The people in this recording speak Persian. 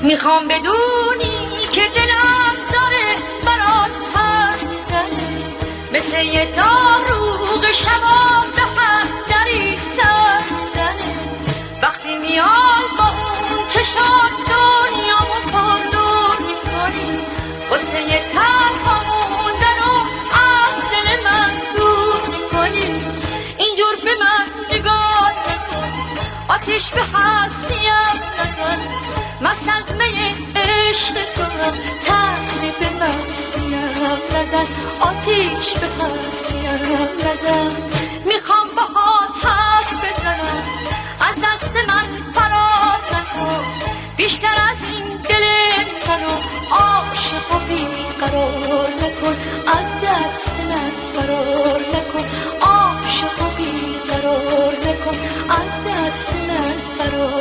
میخوام بدونی که دلم داره برات حرف زنه، مثل یه داروغ شباب به هم دریستن زنه. وقتی میای با اون چشات دنیامو پردور میکنی، غصه تنها موندن رو از دل من دور میکنی. اینجور به من نگاه نکن، آتیش به هستیم نزن، مست از می عشق تو تنه به مستیم نزن، آتیش به هستیم نزن. میخوام باهات حرف بزنم، از دست من فرار نکن، بیشتر از این دل منو عاشق و بیقرار نکن، از دست من فرار نکن،